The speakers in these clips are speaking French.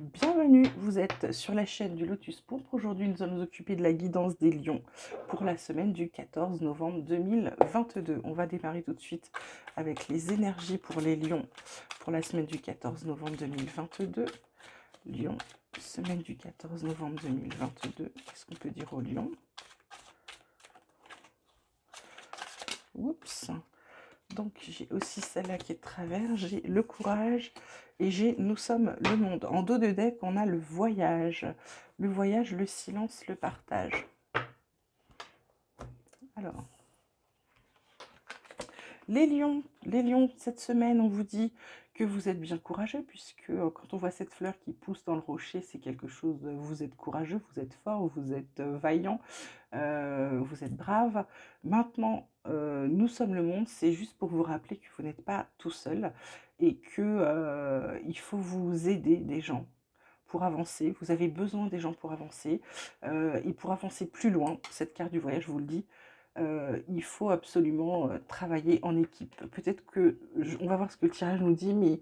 Bienvenue, vous êtes sur la chaîne du Lotus Pourpre. Aujourd'hui, nous allons nous occuper de la guidance des lions pour la semaine du 14 novembre 2022. On va démarrer tout de suite avec les énergies pour les lions pour la semaine du 14 novembre 2022. Lion, semaine du 14 novembre 2022. Qu'est-ce qu'on peut dire aux lions? Oups. Donc j'ai aussi celle-là qui est de travers, j'ai le courage et j'ai nous sommes le monde. En dos de deck, on a le voyage, le silence, le partage. Alors, les lions, cette semaine, on vous dit que vous êtes bien courageux, puisque quand on voit cette fleur qui pousse dans le rocher, c'est quelque chose, vous êtes courageux, vous êtes fort, vous êtes vaillant, vous êtes brave. Maintenant, nous sommes le monde, c'est juste pour vous rappeler que vous n'êtes pas tout seul et que il faut vous aider des gens pour avancer. Vous avez besoin des gens pour avancer et pour avancer plus loin. Cette carte du voyage vous le dit. Il faut absolument travailler en équipe. Peut-être que, on va voir ce que le tirage nous dit, mais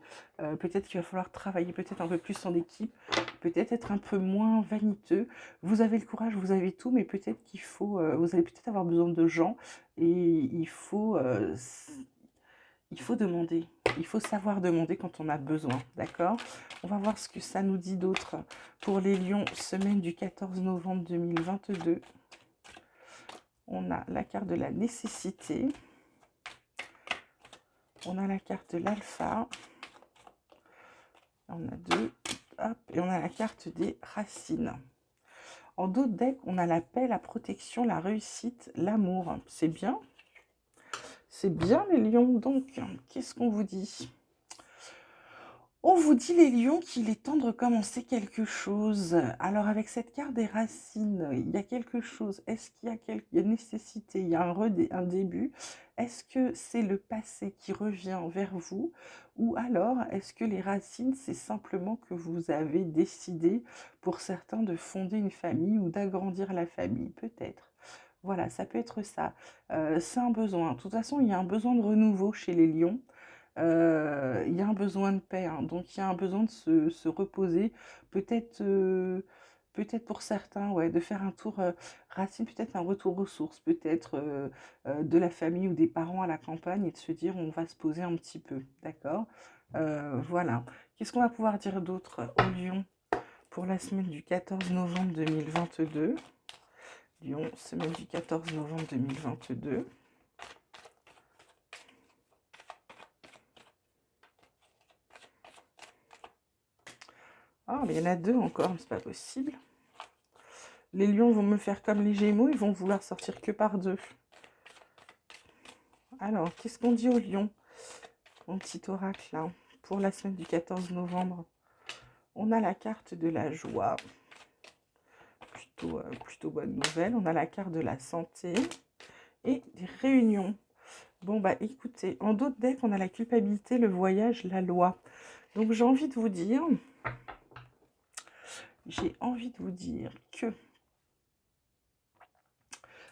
peut-être qu'il va falloir travailler peut-être un peu plus en équipe, peut-être être un peu moins vaniteux. Vous avez le courage, vous avez tout, mais peut-être qu'il faut, vous allez peut-être avoir besoin de gens et il faut demander. Il faut savoir demander quand on a besoin, d'accord? On va voir ce que ça nous dit d'autre pour les lions, semaine du 14 novembre 2022. On a la carte de la nécessité. On a la carte de l'alpha. On a deux. Hop, et on a la carte des racines. En dos de deck, on a la paix, la protection, la réussite, l'amour. C'est bien. C'est bien les lions. Donc, qu'est-ce qu'on vous dit? On vous dit les lions qu'il est temps de recommencer quelque chose. Alors avec cette carte des racines, il y a quelque chose. Est-ce qu'il y a il y a une nécessité, il y a un début? Est-ce que c'est le passé qui revient vers vous? Ou alors est-ce que les racines, c'est simplement que vous avez décidé pour certains de fonder une famille ou d'agrandir la famille? Peut-être. Voilà, ça peut être ça. C'est un besoin. De toute façon, il y a un besoin de renouveau chez les lions. Il y a un besoin de paix, hein, donc il y a un besoin de se reposer. Peut-être peut-être pour certains, ouais, de faire un tour racine, peut-être un retour aux sources, peut-être de la famille ou des parents à la campagne et de se dire on va se poser un petit peu, d'accord? Voilà. Qu'est-ce qu'on va pouvoir dire d'autre au Lion pour la semaine du 14 novembre 2022? Lyon, semaine du 14 novembre 2022. Ah, mais il y en a deux encore, mais c'est pas possible. Les lions vont me faire comme les gémeaux, ils vont vouloir sortir que par deux. Alors, qu'est-ce qu'on dit aux lions? Mon petit oracle, là, pour la semaine du 14 novembre. On a la carte de la joie. Plutôt bonne nouvelle. On a la carte de la santé et des réunions. Bon, bah écoutez, en d'autres decks, on a la culpabilité, le voyage, la loi. Donc, j'ai envie de vous dire que...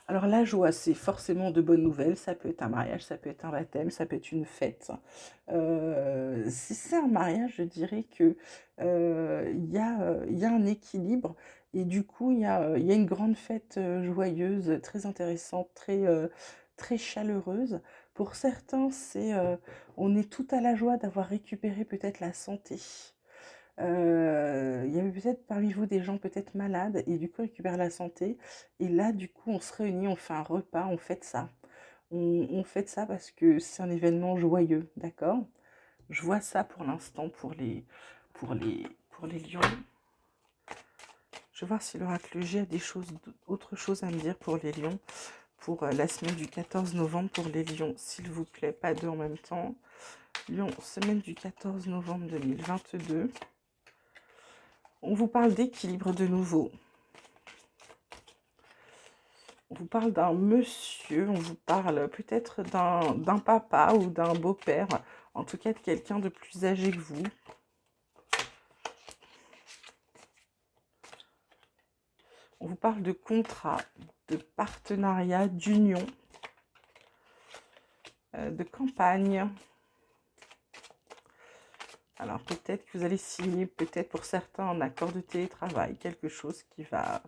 Alors la joie, c'est forcément de bonnes nouvelles, ça peut être un mariage, ça peut être un baptême, ça peut être une fête. Si c'est un mariage, je dirais que il y a un équilibre et du coup, il y a une grande fête joyeuse, très intéressante, très chaleureuse. Pour certains, on est tout à la joie d'avoir récupéré peut-être la santé. Il y avait peut-être parmi vous des gens peut-être malades et du coup récupèrent la santé. Et là, du coup, on se réunit, on fait un repas, on fête ça. On fête ça parce que c'est un événement joyeux, d'accord? Je vois ça pour l'instant pour les lions. Je vais voir si l'oracle G a autre chose à me dire pour les lions. Pour la semaine du 14 novembre pour les lions, s'il vous plaît, pas deux en même temps. Lion, semaine du 14 novembre 2022. On vous parle d'équilibre de nouveau. On vous parle d'un monsieur, on vous parle peut-être d'un papa ou d'un beau-père, en tout cas de quelqu'un de plus âgé que vous. On vous parle de contrat, de partenariat, d'union, de campagne. Alors peut-être que vous allez signer, peut-être pour certains, un accord de télétravail, quelque chose qui va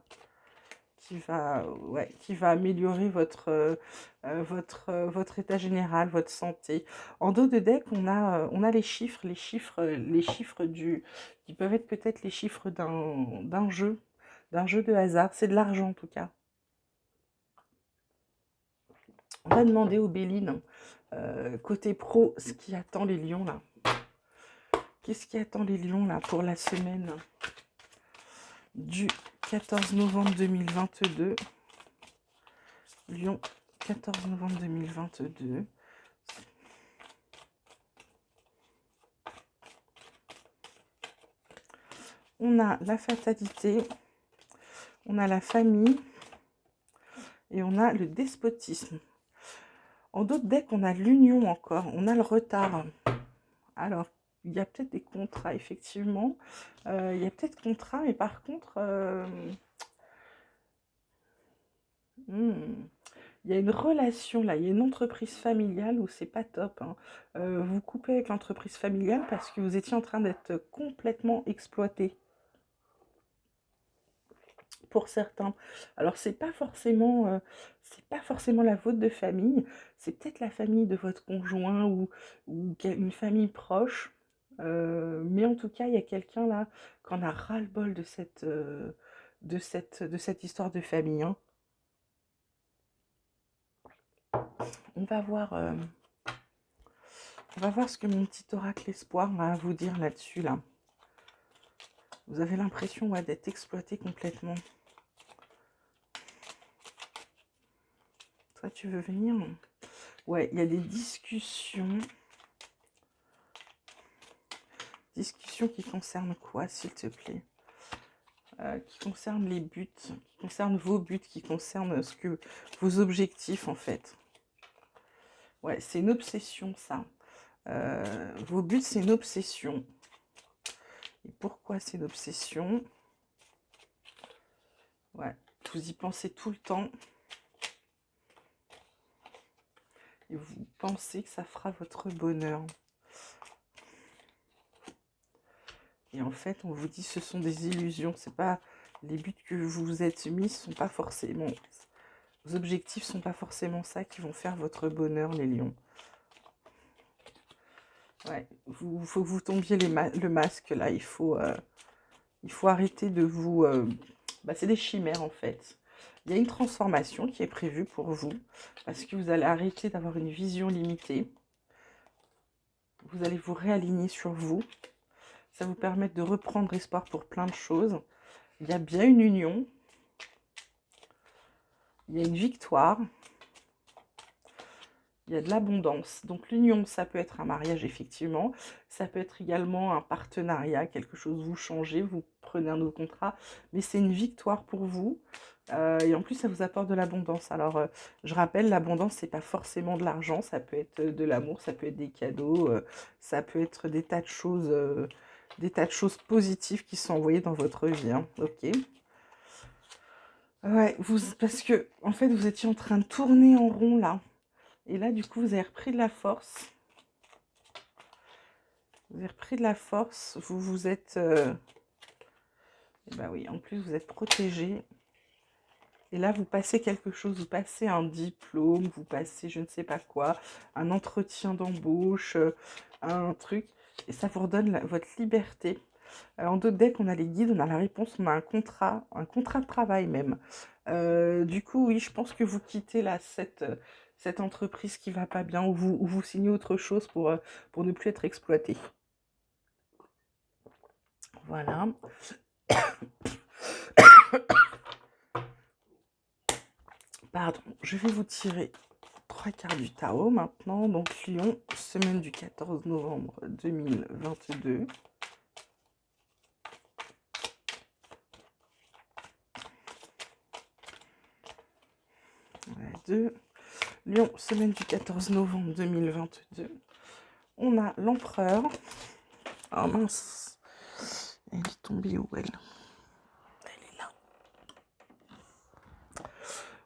améliorer votre état général, votre santé. En dos de deck, on a les chiffres qui peuvent être peut-être les chiffres d'un jeu de hasard. C'est de l'argent en tout cas. On va demander aux Béline, côté pro, ce qui attend les lions là. Qu'est-ce qui attend les lions là pour la semaine du 14 novembre 2022? Lyon, 14 novembre 2022. On a la fatalité, on a la famille et on a le despotisme. En d'autres decks, on a l'union encore, on a le retard. Alors, il y a peut-être des contrats, effectivement. Il y a peut-être contrats, mais par contre... il y a une relation là, il y a une entreprise familiale où c'est pas top, hein. Vous coupez avec l'entreprise familiale parce que vous étiez en train d'être complètement exploité pour certains. Alors c'est pas forcément la vôtre de famille, c'est peut-être la famille de votre conjoint ou une famille proche. Mais en tout cas, il y a quelqu'un là qui en a ras-le-bol de cette histoire de famille, hein. On va voir. On va voir ce que mon petit oracle espoir a à vous dire là-dessus, là. Vous avez l'impression d'être exploité complètement. Toi, tu veux venir? Ouais, il y a des discussions. Discussions qui concernent quoi, s'il te plaît? Qui concernent les buts, qui concernent vos buts, qui concernent vos objectifs, en fait. Ouais, c'est une obsession, ça. Vos buts, c'est une obsession. Et pourquoi c'est une obsession? Ouais, vous y pensez tout le temps. Et vous pensez que ça fera votre bonheur. Et en fait, on vous dit ce sont des illusions. C'est pas les buts que vous vous êtes mis sont pas forcément. Vos objectifs sont pas forcément ça qui vont faire votre bonheur, les lions. Ouais, faut que vous tombiez le masque là. Il faut arrêter de vous. C'est des chimères en fait. Il y a une transformation qui est prévue pour vous parce que vous allez arrêter d'avoir une vision limitée. Vous allez vous réaligner sur vous. Ça vous permet de reprendre espoir pour plein de choses. Il y a bien une union. Il y a une victoire. Il y a de l'abondance. Donc l'union, ça peut être un mariage, effectivement. Ça peut être également un partenariat, quelque chose, vous changez, vous prenez un autre contrat. Mais c'est une victoire pour vous. Et en plus, ça vous apporte de l'abondance. Alors, je rappelle, l'abondance, c'est pas forcément de l'argent. Ça peut être de l'amour, ça peut être des cadeaux. Ça peut être des tas de choses positives qui sont envoyées dans votre vie, hein. Ok. Ouais, parce que, en fait, vous étiez en train de tourner en rond, là. Et là, du coup, vous avez repris de la force. Vous avez repris de la force. Vous êtes... bah oui, en plus, vous êtes protégé. Et là, vous passez quelque chose. Vous passez un diplôme, vous passez je ne sais pas quoi, un entretien d'embauche, un truc. Et ça vous redonne votre liberté. En d'autres decks, on a les guides, on a la réponse, on a un contrat de travail même. Du coup, oui, je pense que vous quittez là cette entreprise qui va pas bien, ou vous signez autre chose pour ne plus être exploité. Voilà. Pardon, je vais vous tirer 3 quarts du tarot maintenant. Donc Lion, semaine du 14 novembre 2022. Deux. Lion, semaine du 14 novembre 2022. On a l'empereur. Oh mince. Elle est tombée où, elle? Elle est là.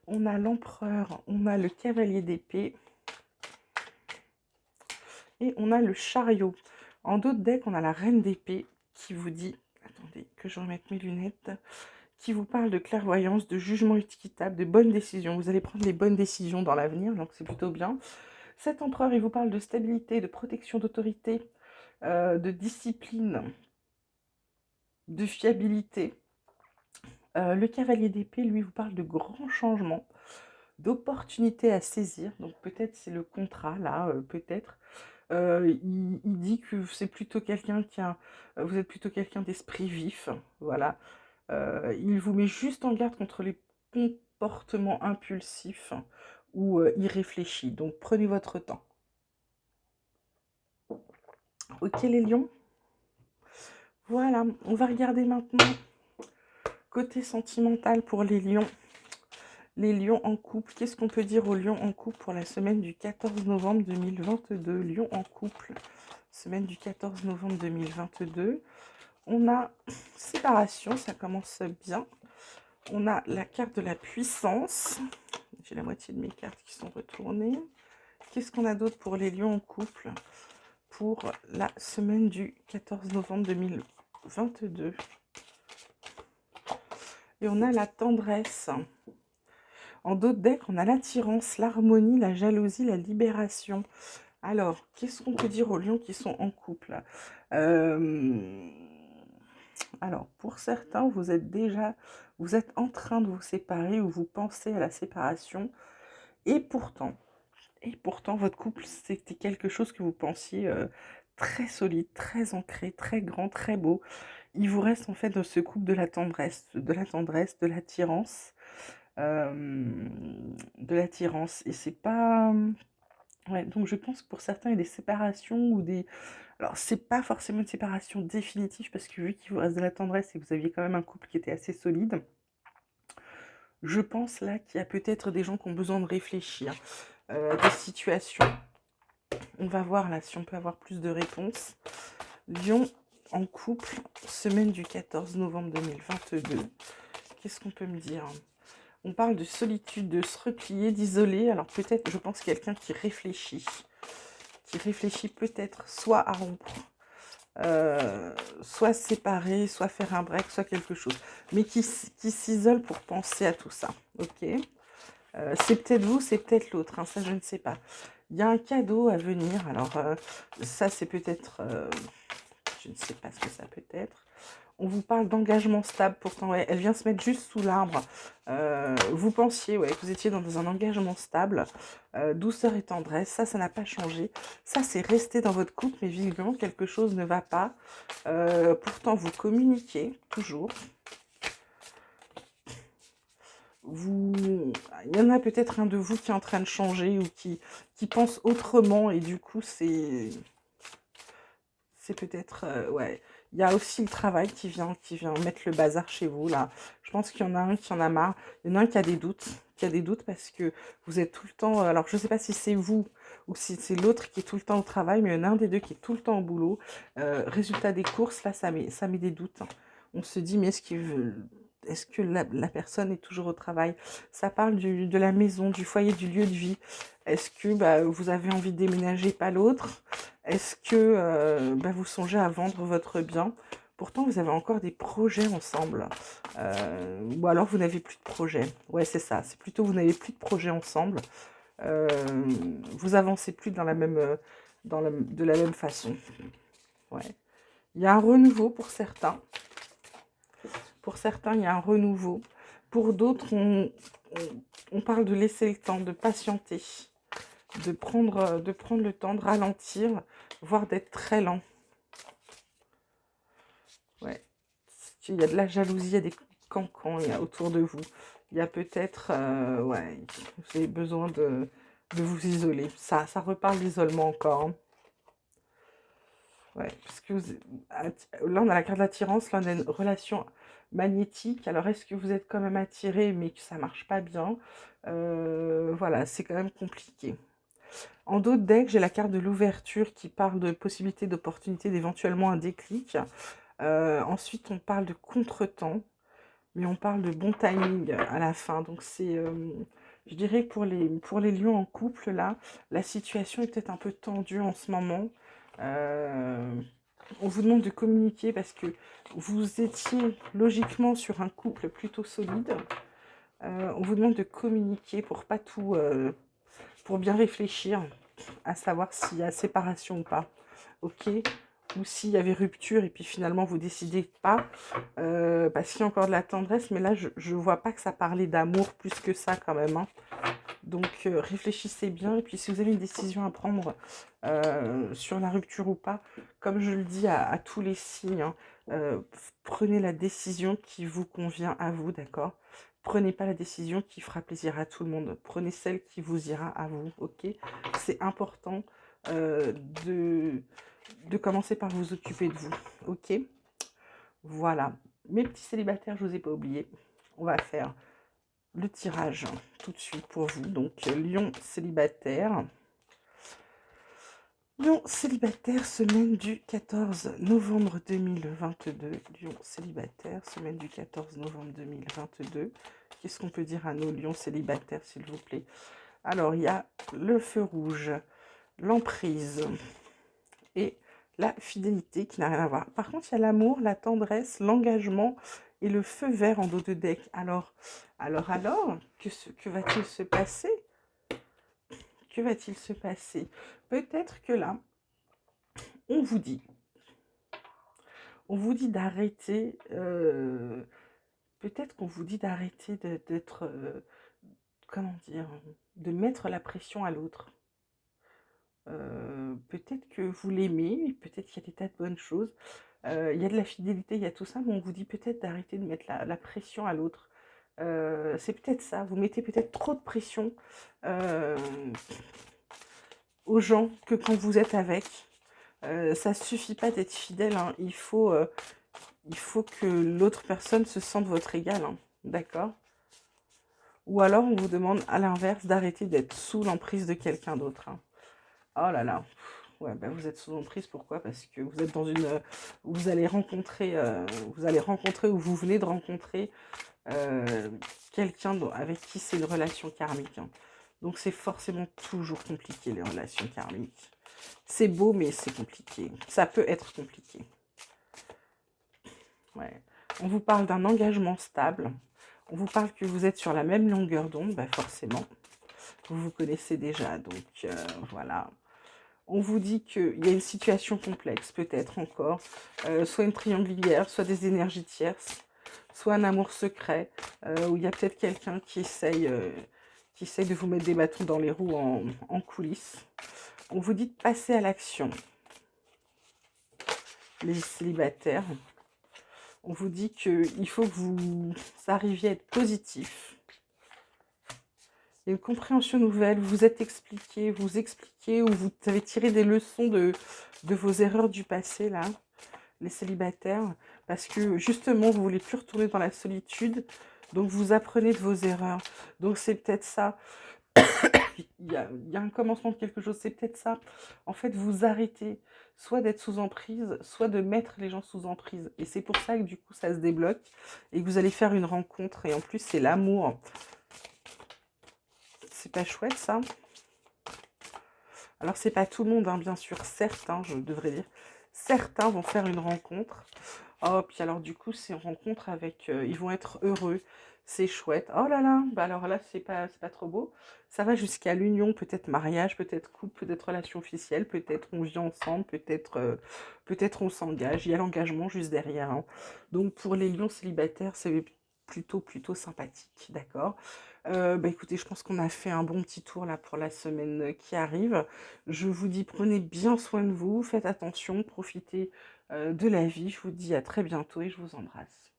On a l'empereur, on a le cavalier d'épée. Et on a le chariot. En dos de deck, on a la reine d'épée qui vous dit, attendez que je remette mes lunettes, qui vous parle de clairvoyance, de jugement équitable, de bonnes décisions. Vous allez prendre les bonnes décisions dans l'avenir, donc c'est plutôt bien. Cet empereur, il vous parle de stabilité, de protection, d'autorité, de discipline, de fiabilité. Le cavalier d'épée, lui, vous parle de grands changements, d'opportunités à saisir. Donc peut-être c'est le contrat, là, peut-être. Il dit que c'est plutôt quelqu'un qui a... Vous êtes plutôt quelqu'un d'esprit vif, voilà. Il vous met juste en garde contre les comportements impulsifs ou irréfléchis. Donc prenez votre temps. Ok les lions? Voilà, on va regarder maintenant côté sentimental pour les lions. Les lions en couple, qu'est-ce qu'on peut dire aux lions en couple pour la semaine du 14 novembre 2022? Lions en couple, semaine du 14 novembre 2022. On a séparation, ça commence bien. On a la carte de la puissance. J'ai la moitié de mes cartes qui sont retournées. Qu'est-ce qu'on a d'autre pour les lions en couple pour la semaine du 14 novembre 2022? Et on a la tendresse. En dos de deck, on a l'attirance, l'harmonie, la jalousie, la libération. Alors, qu'est-ce qu'on peut dire aux lions qui sont en couple? Alors, pour certains, vous êtes en train de vous séparer ou vous pensez à la séparation. Et pourtant, votre couple, c'était quelque chose que vous pensiez très solide, très ancré, très grand, très beau. Il vous reste en fait dans ce couple de la tendresse, de l'attirance. De l'attirance. Et c'est pas... Ouais, donc je pense que pour certains, il y a des séparations ou des... Alors, c'est pas forcément une séparation définitive parce que vu qu'il vous reste de la tendresse et que vous aviez quand même un couple qui était assez solide, je pense là qu'il y a peut-être des gens qui ont besoin de réfléchir à des situations. On va voir là si on peut avoir plus de réponses. Lion en couple, semaine du 14 novembre 2022. Qu'est-ce qu'on peut me dire? On parle de solitude, de se replier, d'isoler. Alors peut-être, je pense, quelqu'un qui réfléchit peut-être soit à rompre, soit se séparer, soit faire un break, soit quelque chose. Mais qui s'isole pour penser à tout ça. Ok. C'est peut-être vous, c'est peut-être l'autre, hein, ça je ne sais pas. Il y a un cadeau à venir. Alors ça c'est peut-être... je ne sais pas ce que ça peut être. On vous parle d'engagement stable, pourtant, ouais, elle vient se mettre juste sous l'arbre. Vous pensiez ouais, que vous étiez dans un engagement stable, douceur et tendresse, ça n'a pas changé. Ça, c'est resté dans votre couple, mais visiblement, quelque chose ne va pas. Pourtant, vous communiquez toujours. Il y en a peut-être un de vous qui est en train de changer ou qui pense autrement, et du coup, c'est peut-être... ouais. Il y a aussi le travail qui vient mettre le bazar chez vous, là. Je pense qu'il y en a un qui en a marre. Il y en a un qui a des doutes parce que vous êtes tout le temps... alors, je ne sais pas si c'est vous ou si c'est l'autre qui est tout le temps au travail, mais il y en a un des deux qui est tout le temps au boulot. Résultat des courses, là, ça met des doutes. On se dit, mais est-ce que la personne est toujours au travail? Ça parle de la maison, du foyer, du lieu de vie. Est-ce que vous avez envie de déménager, pas l'autre? Est-ce que vous songez à vendre votre bien? Pourtant, vous avez encore des projets ensemble. Ou alors, vous n'avez plus de projet. Ouais, c'est ça. C'est plutôt vous n'avez plus de projet ensemble. Vous avancez plus dans de la même façon. Ouais. Il y a un renouveau pour certains. Pour certains, il y a un renouveau. Pour d'autres, on parle de laisser le temps, de patienter, de prendre le temps, de ralentir, voire d'être très lent. Ouais. Il y a de la jalousie, il y a des cancans autour de vous. Il y a peut-être, ouais, vous avez besoin de vous isoler. Ça reparle d'isolement encore. Hein. Ouais, parce que là, on a la carte de l'attirance, là, on a une relation magnétique. Alors, est-ce que vous êtes quand même attiré, mais que ça marche pas bien? Voilà, c'est quand même compliqué. En dos de deck, j'ai la carte de l'ouverture qui parle de possibilités, d'opportunités, d'éventuellement un déclic. Ensuite, on parle de contretemps, mais on parle de bon timing à la fin. Donc, je dirais que pour les lions en couple, là, la situation est peut-être un peu tendue en ce moment. On vous demande de communiquer parce que vous étiez logiquement sur un couple plutôt solide. On vous demande de communiquer pour pas tout, pour bien réfléchir à savoir s'il y a séparation ou pas. Ok? Ou s'il y avait rupture et puis finalement vous décidez pas, parce qu'il y a encore de la tendresse, mais là je vois pas que ça parlait d'amour plus que ça quand même, hein. Donc réfléchissez bien et puis si vous avez une décision à prendre sur la rupture ou pas, comme je le dis à tous les signes, hein, prenez la décision qui vous convient à vous, d'accord? Prenez pas la décision qui fera plaisir à tout le monde. Prenez celle qui vous ira à vous, ok? C'est important euh, de, de commencer par vous occuper de vous, ok? Voilà. Mes petits célibataires, je vous ai pas oublié. On va faire le tirage tout de suite pour vous. Donc, Lion célibataire. Lion célibataire, semaine du 14 novembre 2022. Lion célibataire, semaine du 14 novembre 2022. Qu'est-ce qu'on peut dire à nos lions célibataires, s'il vous plaît? Alors, il y a le feu rouge, l'emprise et la fidélité qui n'a rien à voir. Par contre, il y a l'amour, la tendresse, l'engagement et le feu vert en dos de deck. Alors, que va-t-il se passer? Que va-t-il se passer? Peut-être que là, on vous dit d'arrêter, peut-être qu'on vous dit d'arrêter d'être, comment dire, de mettre la pression à l'autre. Peut-être que vous l'aimez, peut-être qu'il y a des tas de bonnes choses. Il y a de la fidélité, il y a tout ça, mais on vous dit peut-être d'arrêter de mettre la pression à l'autre. C'est peut-être ça, vous mettez peut-être trop de pression aux gens que quand vous êtes avec. Ça suffit pas d'être fidèle, hein. Il faut que l'autre personne se sente votre égal, hein. D'accord? Ou alors on vous demande à l'inverse d'arrêter d'être sous l'emprise de quelqu'un d'autre, hein. Oh là là. Ouais, bah vous êtes sous emprise, pourquoi? Parce que vous êtes dans une... vous allez rencontrer, ou vous venez de rencontrer quelqu'un avec qui c'est une relation karmique, hein. Donc c'est forcément toujours compliqué, les relations karmiques. C'est beau, mais c'est compliqué. Ça peut être compliqué. Ouais. On vous parle d'un engagement stable. On vous parle que vous êtes sur la même longueur d'onde, bah forcément. Vous vous connaissez déjà, donc voilà. On vous dit qu'il y a une situation complexe, peut-être encore. Soit une triangulière, soit des énergies tierces, soit un amour secret, où il y a peut-être quelqu'un qui essaye de vous mettre des bâtons dans les roues en coulisses. On vous dit de passer à l'action, les célibataires. On vous dit qu'il faut que vous arriviez à être positif. Il y a une compréhension nouvelle, vous vous êtes expliqué, vous expliquez, ou vous avez tiré des leçons de vos erreurs du passé, là, les célibataires, parce que justement, vous voulez plus retourner dans la solitude, donc vous apprenez de vos erreurs. Donc c'est peut-être ça. Il y a un commencement de quelque chose, c'est peut-être ça. En fait, vous arrêtez soit d'être sous emprise, soit de mettre les gens sous emprise. Et c'est pour ça que du coup, ça se débloque et que vous allez faire une rencontre. Et en plus, c'est l'amour. C'est pas chouette, ça? Alors, c'est pas tout le monde, hein, bien sûr. Certains, je devrais dire, certains vont faire une rencontre. Oh, puis alors, du coup, c'est une rencontre avec... ils vont être heureux. C'est chouette. Oh là là, bah alors là, c'est pas trop beau. Ça va jusqu'à l'union, peut-être mariage, peut-être couple, peut-être relation officielle, peut-être on vit ensemble, peut-être on s'engage. Il y a l'engagement juste derrière, hein. Donc, pour les lions célibataires, c'est plutôt sympathique, d'accord? Bah écoutez, je pense qu'on a fait un bon petit tour là pour la semaine qui arrive. Je vous dis, prenez bien soin de vous, faites attention, profitez de la vie. Je vous dis à très bientôt et je vous embrasse.